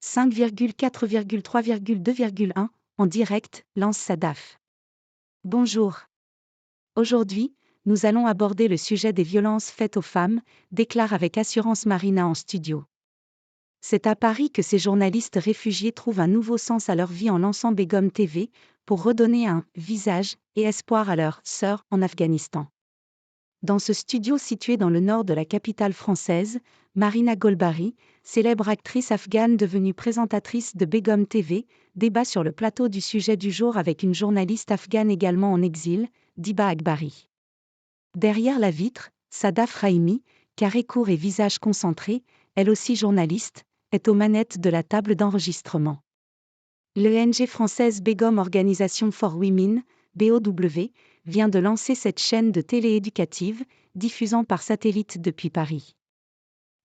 5,4,3,2,1, en direct, lance Sadaf. Bonjour. Aujourd'hui, nous allons aborder le sujet des violences faites aux femmes, déclare avec assurance Marina en studio. C'est à Paris que ces journalistes réfugiés trouvent un nouveau sens à leur vie en lançant Begum TV, pour redonner un visage et espoir à leurs sœurs en Afghanistan. Dans ce studio situé dans le nord de la capitale française, Marina Golbari, célèbre actrice afghane devenue présentatrice de Begum TV, débat sur le plateau du sujet du jour avec une journaliste afghane également en exil, Diba Akbari. Derrière la vitre, Sadaf Rahimi, carré court et visage concentré, elle aussi journaliste, est aux manettes de la table d'enregistrement. L'ONG française Begum Organisation for Women, BOW, vient de lancer cette chaîne de télé éducative, diffusant par satellite depuis Paris.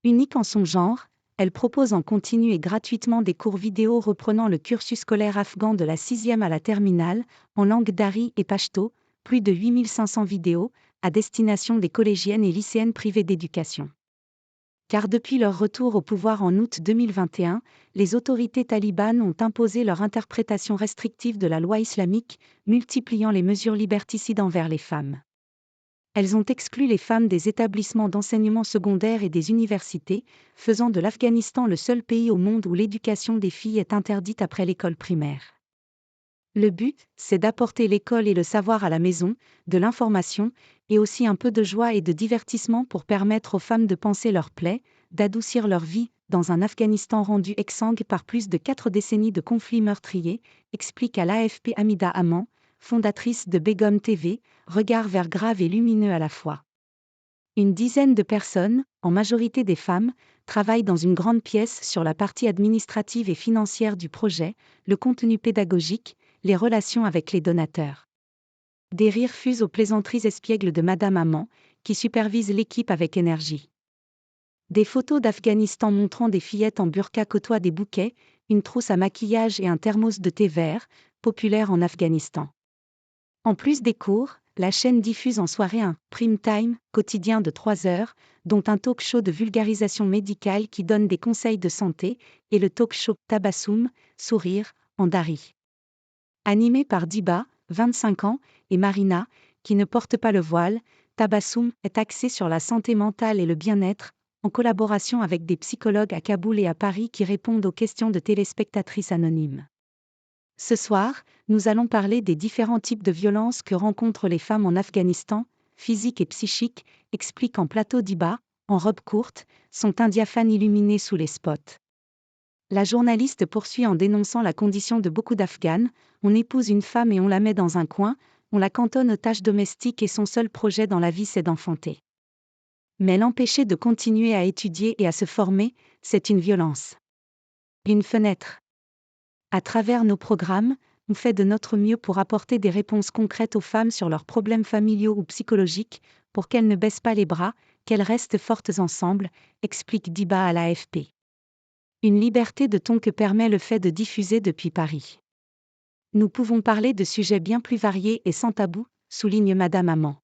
Unique en son genre, elle propose en continu et gratuitement des cours vidéo reprenant le cursus scolaire afghan de la 6e à la terminale, en langue dari et pachto, plus de 8500 vidéos, à destination des collégiennes et lycéennes privées d'éducation. Car depuis leur retour au pouvoir en août 2021, les autorités talibanes ont imposé leur interprétation restrictive de la loi islamique, multipliant les mesures liberticides envers les femmes. Elles ont exclu les femmes des établissements d'enseignement secondaire et des universités, faisant de l'Afghanistan le seul pays au monde où l'éducation des filles est interdite après l'école primaire. Le but, c'est d'apporter l'école et le savoir à la maison, de l'information, et aussi un peu de joie et de divertissement pour permettre aux femmes de panser leurs plaies, d'adoucir leur vie, dans un Afghanistan rendu exsangue par plus de 4 décennies de conflits meurtriers, explique à l'AFP Hamida Aman, fondatrice de Begum TV, regard vert grave et lumineux à la fois. Une dizaine de personnes, en majorité des femmes, travaillent dans une grande pièce sur la partie administrative et financière du projet, le contenu pédagogique, les relations avec les donateurs. Des rires fusent aux plaisanteries espiègles de Madame Aman, qui supervise l'équipe avec énergie. Des photos d'Afghanistan montrant des fillettes en burqa côtoient des bouquets, une trousse à maquillage et un thermos de thé vert, populaire en Afghanistan. En plus des cours, la chaîne diffuse en soirée un prime time quotidien de 3 heures, dont un talk show de vulgarisation médicale qui donne des conseils de santé, et le talk show Tabassoum, sourire, en dari. Animé par Diba, 25 ans, et Marina, qui ne porte pas le voile, Tabassoum est axé sur la santé mentale et le bien-être, en collaboration avec des psychologues à Kaboul et à Paris qui répondent aux questions de téléspectatrices anonymes. Ce soir, nous allons parler des différents types de violences que rencontrent les femmes en Afghanistan, physiques et psychiques, explique en plateau Diba, en robe courte, son teint diaphane illuminé sous les spots. La journaliste poursuit en dénonçant la condition de beaucoup d'Afghanes, on épouse une femme et on la met dans un coin, on la cantonne aux tâches domestiques et son seul projet dans la vie c'est d'enfanter. Mais l'empêcher de continuer à étudier et à se former, c'est une violence. Une fenêtre. À travers nos programmes, on fait de notre mieux pour apporter des réponses concrètes aux femmes sur leurs problèmes familiaux ou psychologiques, pour qu'elles ne baissent pas les bras, qu'elles restent fortes ensemble, explique Diba à l'AFP. Une liberté de ton que permet le fait de diffuser depuis Paris. Nous pouvons parler de sujets bien plus variés et sans tabou, souligne Madame Aman.